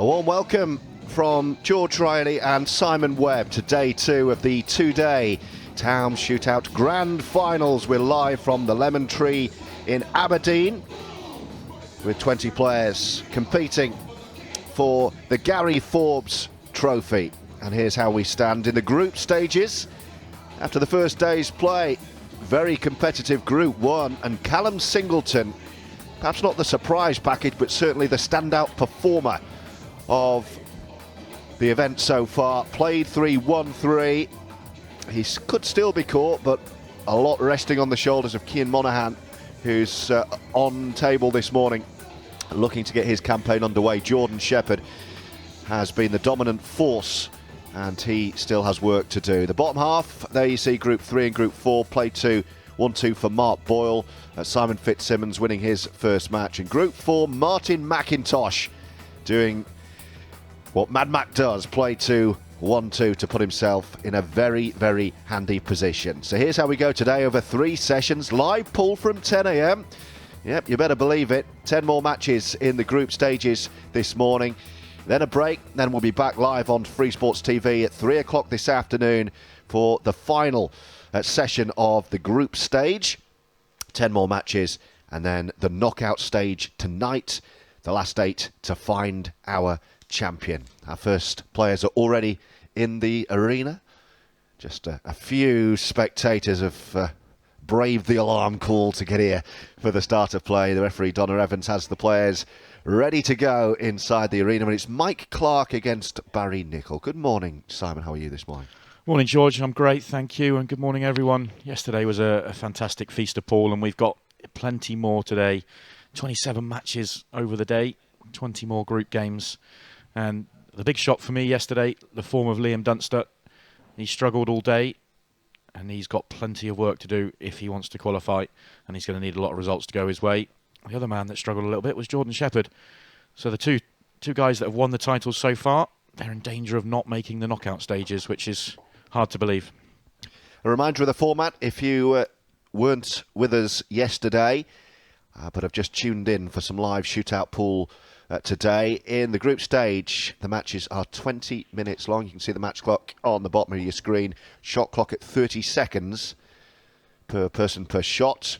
A warm welcome from George Riley and Simon Webb to day two of the two-day Taom Shootout Grand Finals. We're live from the Lemon Tree in Aberdeen with 20 players competing for the Gary Forbes Trophy. And here's how we stand in the group stages. After the first day's play, very competitive Group 1, and Callum Singleton, perhaps not the surprise package, but certainly the standout performer of the event so far. Played 3, won 3. He could still be caught, but a lot resting on the shoulders of Cian Monaghan, who's on table this morning, looking to get his campaign underway. Jordan Shepherd has been the dominant force, and he still has work to do. The bottom half, there you see Group 3 and Group 4. Played 2, 1-2 for Mark Boyle. Simon Fitzsimmons winning his first match. In Group 4, Martin McIntosh doing what Mad Mac does, play 2, 1-2 to put himself in a very, very handy position. So here's how we go today over 3 sessions. Live pool from 10 a.m. Yep, you better believe it. 10 more matches in the group stages this morning. Then a break, then we'll be back live on Freesports TV at 3 o'clock this afternoon for the final session of the group stage. 10 more matches, and then the knockout stage tonight. The last 8 to find our champion. Our first players are already in the arena. Just a few spectators have braved the alarm call to get here for the start of play. The referee, Donna Evans, has the players ready to go inside the arena. And it's Mike Clark against Barry Nicoll. Good morning, Simon. How are you this morning? Morning, George. I'm great, thank you. And good morning, everyone. Yesterday was a fantastic feast of pool, and we've got plenty more today. 27 matches over the day, 20 more group games. And the big shock for me yesterday, the form of Liam Dunster. He struggled all day, and he's got plenty of work to do if he wants to qualify, and he's going to need a lot of results to go his way. The other man that struggled a little bit was Jordan Shepherd. So the two guys that have won the titles so far, they're in danger of not making the knockout stages, which is hard to believe. A reminder of the format, if you weren't with us yesterday, but have just tuned in for some live shootout pool today. In the group stage, the matches are 20 minutes long. You can see the match clock on the bottom of your screen. Shot clock at 30 seconds per person per shot.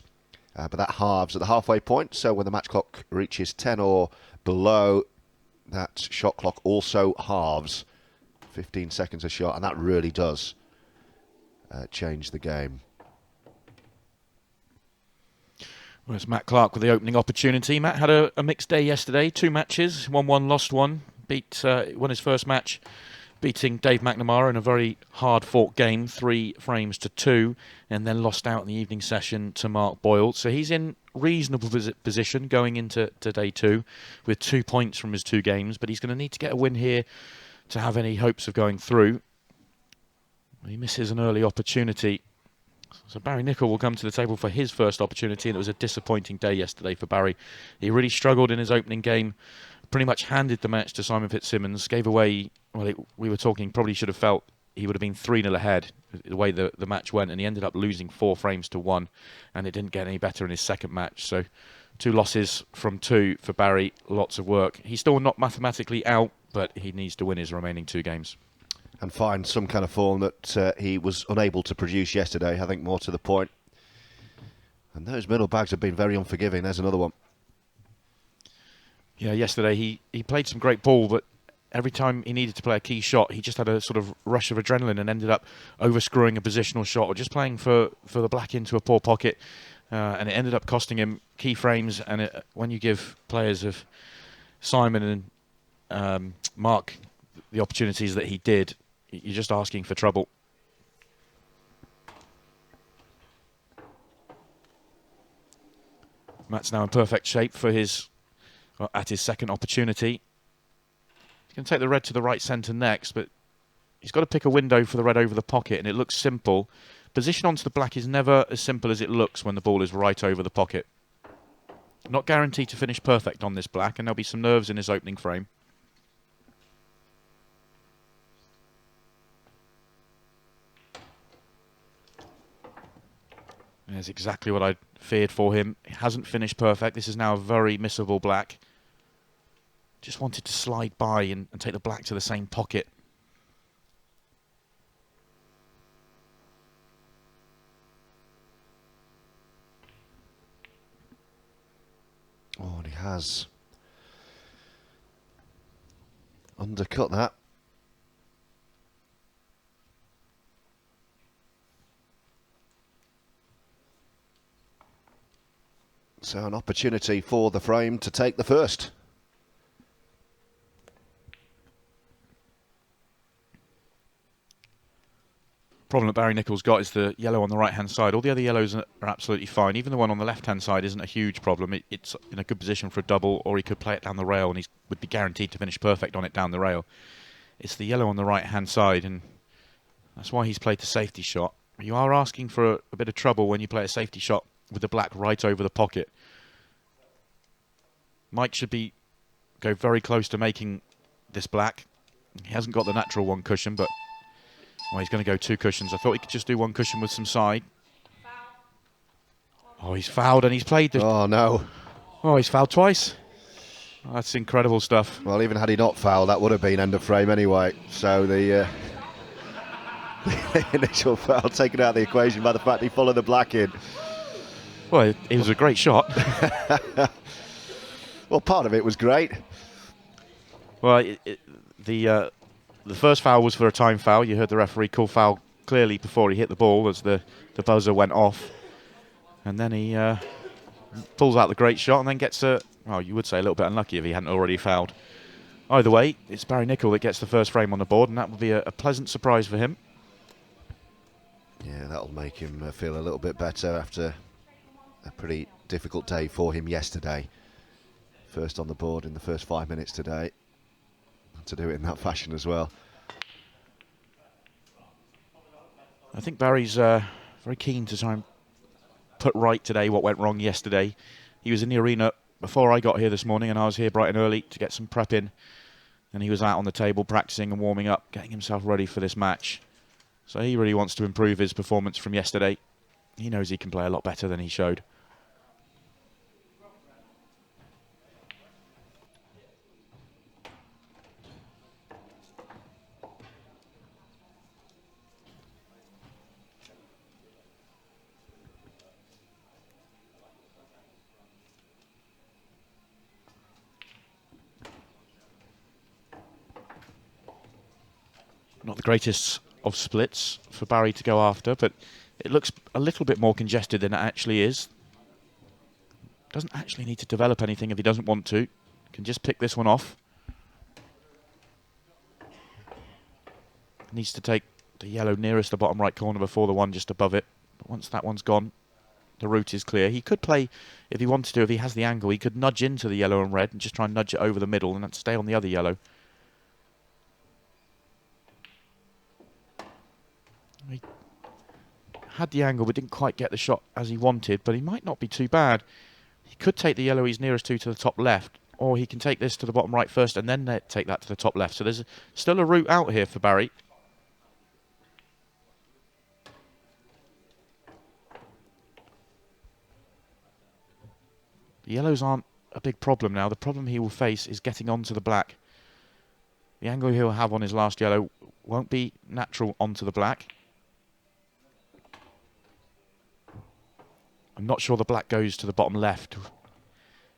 But that halves at the halfway point. So when the match clock reaches 10 or below, that shot clock also halves. 15 seconds a shot, and that really does change the game. Well, it's Matt Clark with the opening opportunity. Matt had a mixed day yesterday. 2 matches, won 1, lost 1. Won his first match, beating Dave McNamara in a very hard-fought game, 3 frames to 2, and then lost out in the evening session to Mark Boyle. So he's in reasonable position going into day 2 with 2 points from his 2 games, but he's going to need to get a win here to have any hopes of going through. He misses an early opportunity. So Barry Nicoll will come to the table for his first opportunity, and it was a disappointing day yesterday for Barry. He really struggled in his opening game, pretty much handed the match to Simon Fitzsimmons, gave away, we were talking, probably should have felt he would have been 3-0 ahead the way the match went, and he ended up losing 4 frames to 1, and it didn't get any better in his second match. So 2 losses from 2 for Barry, lots of work. He's still not mathematically out, but he needs to win his remaining 2 games. And find some kind of form that he was unable to produce yesterday, I think, more to the point. And those middle bags have been very unforgiving. There's another one. Yeah, yesterday he played some great ball, but every time he needed to play a key shot, he just had a sort of rush of adrenaline and ended up overscrewing a positional shot or just playing for the black into a poor pocket. And it ended up costing him key frames. And when you give players of Simon and Mark the opportunities that he did, you're just asking for trouble. Matt's now in perfect shape for at his second opportunity. He's going to take the red to the right centre next, but he's got to pick a window for the red over the pocket, and it looks simple. Position onto the black is never as simple as it looks when the ball is right over the pocket. Not guaranteed to finish perfect on this black, and there'll be some nerves in his opening frame. There's exactly what I feared for him. He hasn't finished perfect. This is now a very missable black. Just wanted to slide by and take the black to the same pocket. Oh, and he has undercut that. So an opportunity for the frame to take the first. Problem that Barry Nicoll's got is the yellow on the right-hand side. All the other yellows are absolutely fine. Even the one on the left-hand side isn't a huge problem. It's in a good position for a double, or he could play it down the rail and he would be guaranteed to finish perfect on it down the rail. It's the yellow on the right-hand side, and that's why he's played the safety shot. You are asking for a bit of trouble when you play a safety shot with the black right over the pocket. Mike should go very close to making this black. He hasn't got the natural one cushion, but he's going to go 2 cushions. I thought he could just do 1 cushion with some side. Oh, he's fouled and he's played the... Oh, no. Oh, he's fouled twice. Oh, that's incredible stuff. Well, even had he not fouled, that would have been end of frame anyway. So the initial foul taken out of the equation by the fact he followed the black in. Well, it was a great shot. Well, part of it was great. Well, the first foul was for a time foul. You heard the referee call foul clearly before he hit the ball as the buzzer went off. And then he pulls out the great shot and then gets well, you would say a little bit unlucky if he hadn't already fouled. Either way, it's Barry Nicoll that gets the first frame on the board, and that would be a pleasant surprise for him. Yeah, that'll make him feel a little bit better after a pretty difficult day for him yesterday. First on the board in the first 5 minutes today. To do it in that fashion as well. I think Barry's very keen to try and put right today what went wrong yesterday. He was in the arena before I got here this morning, and I was here bright and early to get some prep in. And he was out on the table practicing and warming up, getting himself ready for this match. So he really wants to improve his performance from yesterday. He knows he can play a lot better than he showed. Not the greatest of splits for Barry to go after, but it looks a little bit more congested than it actually is. Doesn't actually need to develop anything if he doesn't want to. Can just pick this one off. Needs to take the yellow nearest the bottom right corner before the one just above it. But once that one's gone, the route is clear. He could play, if he wanted to, if he has the angle, he could nudge into the yellow and red and just try and nudge it over the middle and then stay on the other yellow. He had the angle but didn't quite get the shot as he wanted, but he might not be too bad. He could take the yellow he's nearest to the top left, or he can take this to the bottom right first and then take that to the top left. So there's still a route out here for Barry. The yellows aren't a big problem now. The problem he will face is getting onto the black. The angle he'll have on his last yellow won't be natural onto the black. I'm not sure the black goes to the bottom left.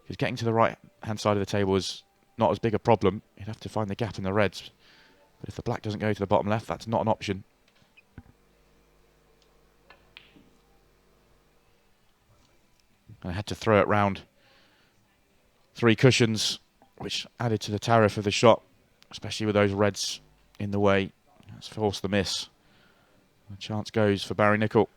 Because getting to the right-hand side of the table is not as big a problem. You'd have to find the gap in the reds. But if the black doesn't go to the bottom left, that's not an option. And I had to throw it round 3 cushions, which added to the tariff of the shot, especially with those reds in the way. That's forced the miss. The chance goes for Barry Nicoll.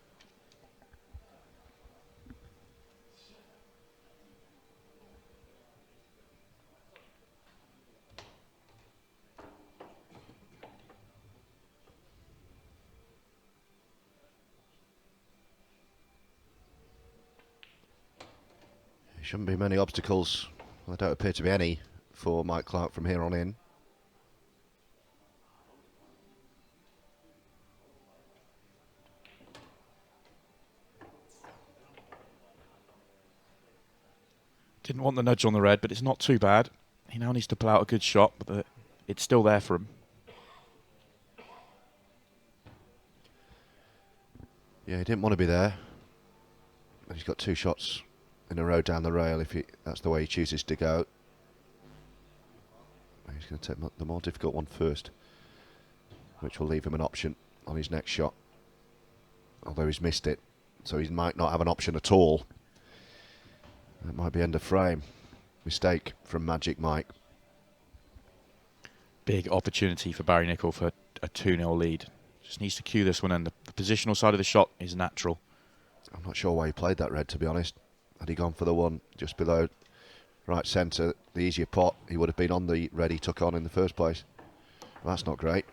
Shouldn't be many obstacles. Well, there don't appear to be any for Mike Clark from here on in. Didn't want the nudge on the red, but it's not too bad. He now needs to pull out a good shot, but it's still there for him. Yeah, he didn't want to be there. He's got 2 shots in a row down the rail if that's the way he chooses to go. He's going to take the more difficult one first, which will leave him an option on his next shot. Although he's missed it, so he might not have an option at all. That might be end of frame. Mistake from Magic Mike. Big opportunity for Barry Nicoll for a 2-0 lead. Just needs to cue this one, and the positional side of the shot is natural. I'm not sure why he played that red, to be honest. Had he gone for the one just below right centre, the easier pot, he would have been on the red he took on in the first place. Well, that's not great.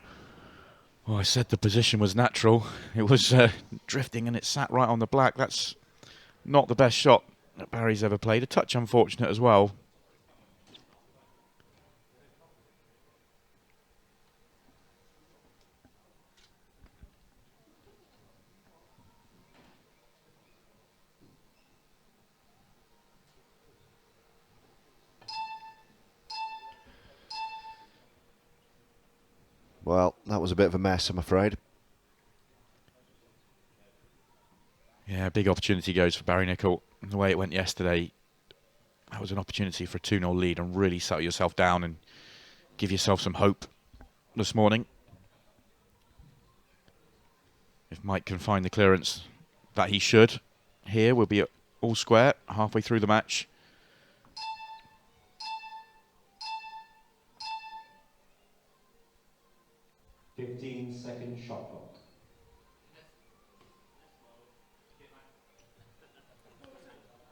Well, I said the position was natural. It was drifting and it sat right on the black. That's not the best shot that Barry's ever played. A touch unfortunate as well. Well, that was a bit of a mess, I'm afraid. Yeah, big opportunity goes for Barry Nicoll. The way it went yesterday, that was an opportunity for a 2-0 lead and really settle yourself down and give yourself some hope this morning. If Mike can find the clearance that he should, here we'll be all square halfway through the match. Second shot clock.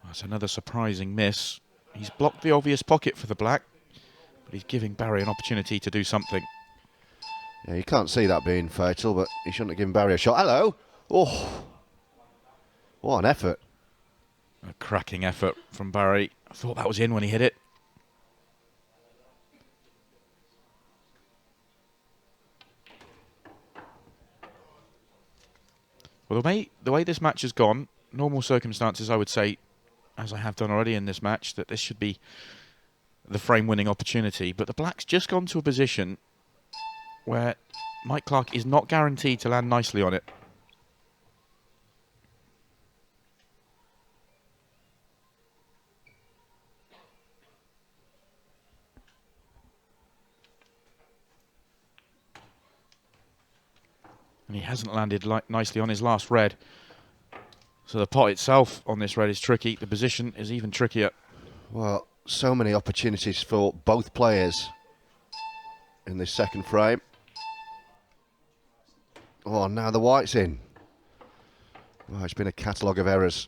That's another surprising miss. He's blocked the obvious pocket for the black, but he's giving Barry an opportunity to do something. Yeah, you can't see that being fatal, but he shouldn't have given Barry a shot. Hello! Oh! What an effort. A cracking effort from Barry. I thought that was in when he hit it. Well, the way this match has gone, normal circumstances, I would say, as I have done already in this match, that this should be the frame-winning opportunity. But the black's just gone to a position where Mike Clark is not guaranteed to land nicely on it. And he hasn't landed nicely on his last red. So the pot itself on this red is tricky. The position is even trickier. Well, so many opportunities for both players in this second frame. Oh, now the white's in. Well, it's been a catalogue of errors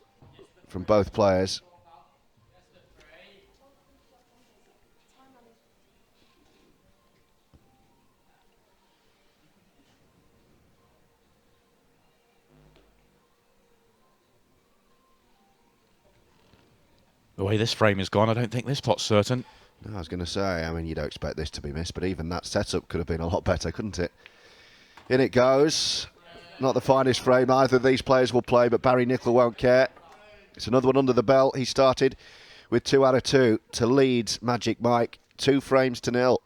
from both players. The way this frame is gone, I don't think this pot's certain. No, I was going to say, I mean, you don't expect this to be missed, but even that setup could have been a lot better, couldn't it? In it goes. Not the finest frame either of these players will play, but Barry Nicoll won't care. It's another one under the belt. He started with 2 out of 2 to lead Magic Mike 2 frames to 0.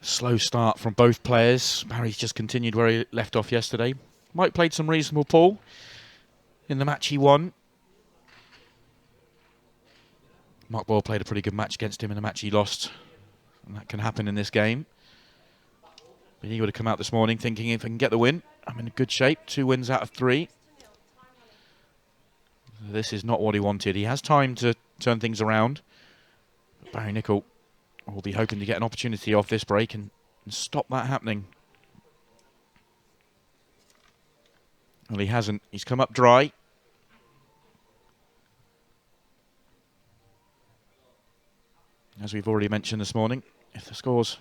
Slow start from both players. Barry's just continued where he left off yesterday. Mike played some reasonable pool in the match he won. Mark Boyle played a pretty good match against him in the match he lost. And that can happen in this game. But he would have come out this morning thinking, if I can get the win, I'm in good shape. 2 wins out of 3. This is not what he wanted. He has time to turn things around. But Barry Nicoll will be hoping to get an opportunity off this break and stop that happening. Well, he hasn't. He's come up dry. As we've already mentioned this morning, if the score's,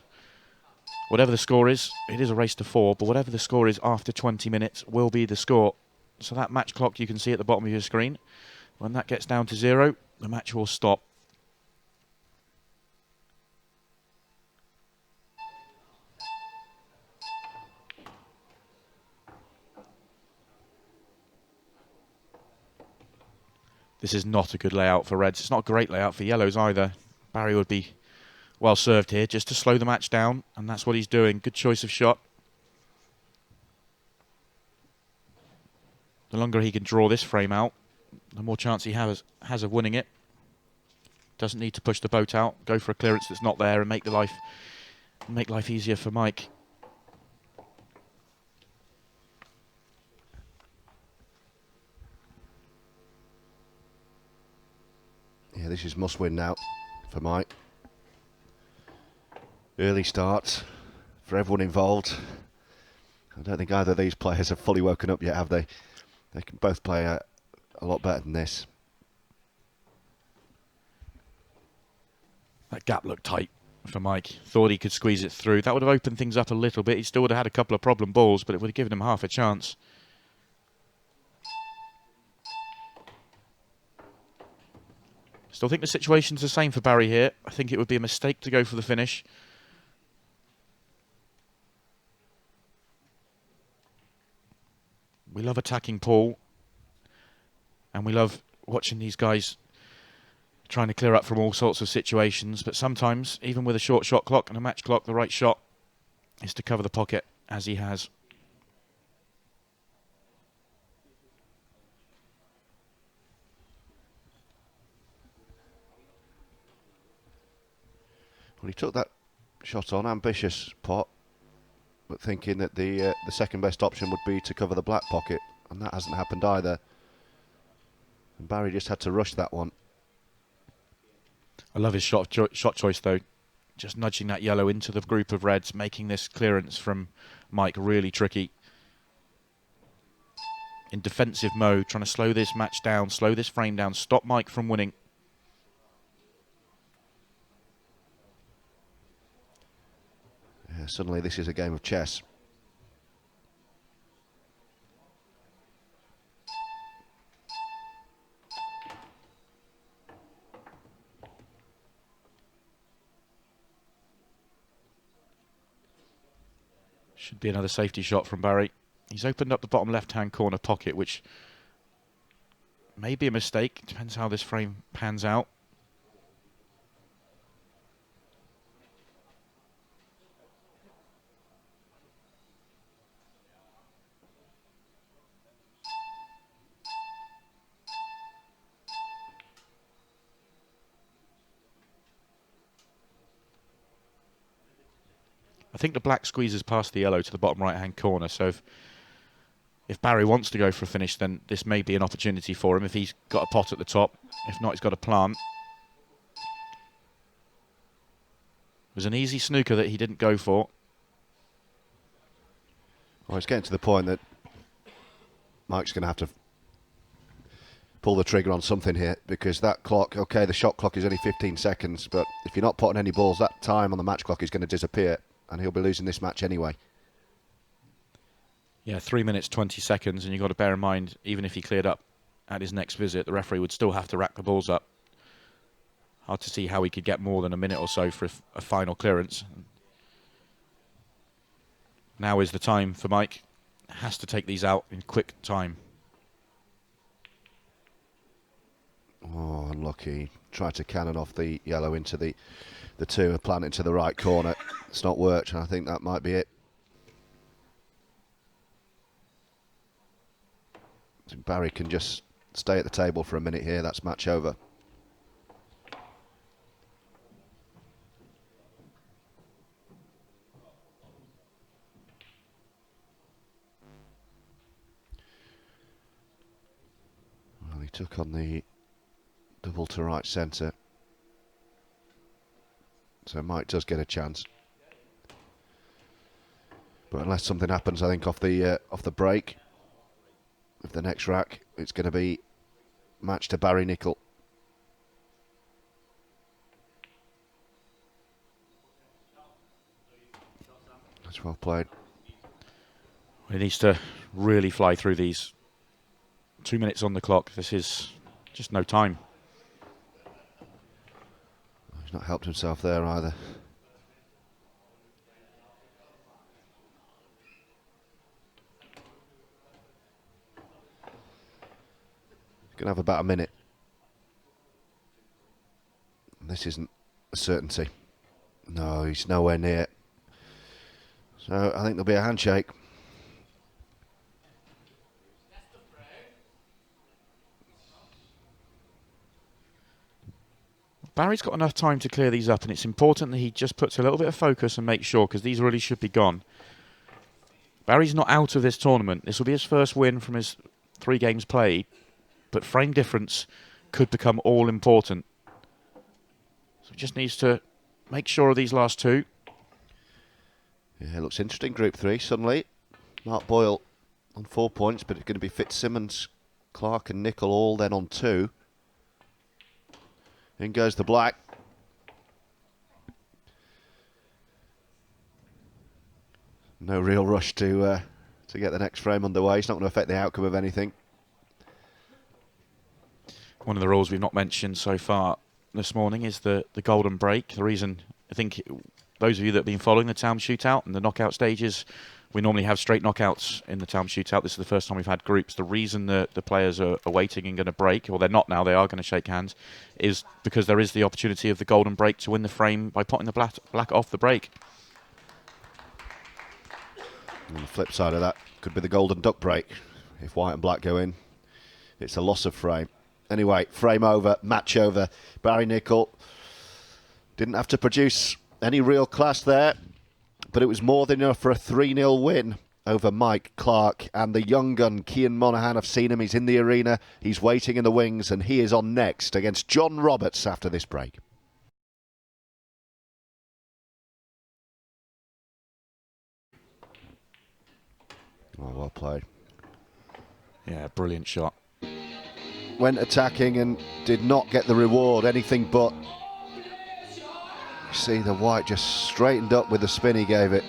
whatever the score is, it is a race to 4, but whatever the score is after 20 minutes will be the score. So that match clock you can see at the bottom of your screen, when that gets down to 0, the match will stop. This is not a good layout for Reds. It's not a great layout for Yellows either. Barry would be well served here just to slow the match down, and that's what he's doing. Good choice of shot. The longer he can draw this frame out, the more chance he has of winning it. Doesn't need to push the boat out, go for a clearance that's not there and make life easier for Mike. Yeah, this is must win now for Mike. Early start for everyone involved. I don't think either of these players have fully woken up yet, have they? They can both play a lot better than this. That gap looked tight for Mike. Thought he could squeeze it through. That would have opened things up a little bit. He still would have had a couple of problem balls, but it would have given him half a chance. Still think the situation's the same for Barry here. I think it would be a mistake to go for the finish. We love attacking Paul, and we love watching these guys trying to clear up from all sorts of situations, but sometimes, even with a short shot clock and a match clock, the right shot is to cover the pocket, as he has. Well, he took that shot on, ambitious pot, but thinking that the second best option would be to cover the black pocket, and that hasn't happened either. And Barry just had to rush that one. I love his shot choice though. Just nudging that yellow into the group of reds, making this clearance from Mike really tricky. In defensive mode, trying to slow this match down, slow this frame down, stop Mike from winning. Yeah, suddenly this is a game of chess. Should be another safety shot from Barry. He's opened up the bottom left-hand corner pocket, which may be a mistake. Depends how this frame pans out. I think the black squeezes past the yellow to the bottom right-hand corner, so if Barry wants to go for a finish, then this may be an opportunity for him if he's got a pot at the top. If not, he's got a plant. It was an easy snooker that he didn't go for. Well, it's getting to the point that Mike's going to have to pull the trigger on something here, because that clock, okay, the shot clock is only 15 seconds, but if you're not potting any balls, that time on the match clock is going to disappear, and he'll be losing this match anyway. Yeah, 3 minutes, 20 seconds, and you've got to bear in mind, even if he cleared up at his next visit, the referee would still have to rack the balls up. Hard to see how he could get more than a minute or so for a final clearance. Now is the time for Mike. Has to take these out in quick time. Oh, unlucky. Tried to cannon off the yellow into the two and plant into the right corner. It's not worked, and I think that might be it. So Barry can just stay at the table for a minute here. That's match over. Well, he took on the double to right centre, so Mike does get a chance. But unless something happens, I think off the break of the next rack, it's going to be match to Barry Nicoll. That's well played. He needs to really fly through these. 2 minutes on the clock. This is just no time. He's not helped himself there either. Going to have about a minute. this isn't a certainty. No, he's nowhere near. So I think there'll be a handshake. Barry's got enough time to clear these up, and it's important that he just puts a little bit of focus and makes sure, because these really should be gone. Barry's not out of this tournament. This will be his first win from his 3 games played, but frame difference could become all important. So he just needs to make sure of these last 2. Yeah, it looks interesting, Group 3 suddenly. Mark Boyle on 4 points, but it's going to be Fitzsimmons, Clark and Nicoll all then on 2. In goes the black. No real rush to get the next frame underway. It's not going to affect the outcome of anything. One of the rules we've not mentioned so far this morning is the golden break. The reason, I think, those of you that have been following the Taom Shootout and the knockout stages, we normally have straight knockouts in the Taom Shootout. This is the first time we've had groups. The reason the players are waiting and going to break, or they're not now, they are going to shake hands, is because there is the opportunity of the golden break to win the frame by potting the black off the break. On the flip side of that could be the golden duck break. If white and black go in, it's a loss of frame. Anyway, frame over, match over. Barry Nicoll didn't have to produce any real class there, but it was more than enough for a 3-0 win over Mike Clark. And the young gun, Cian Monaghan, I've seen him. He's in the arena. He's waiting in the wings, and he is on next against John Roberts after this break. Oh, well played. Yeah, brilliant shot. Went attacking and did not get the reward, anything but. You see the white just straightened up with the spin he gave it.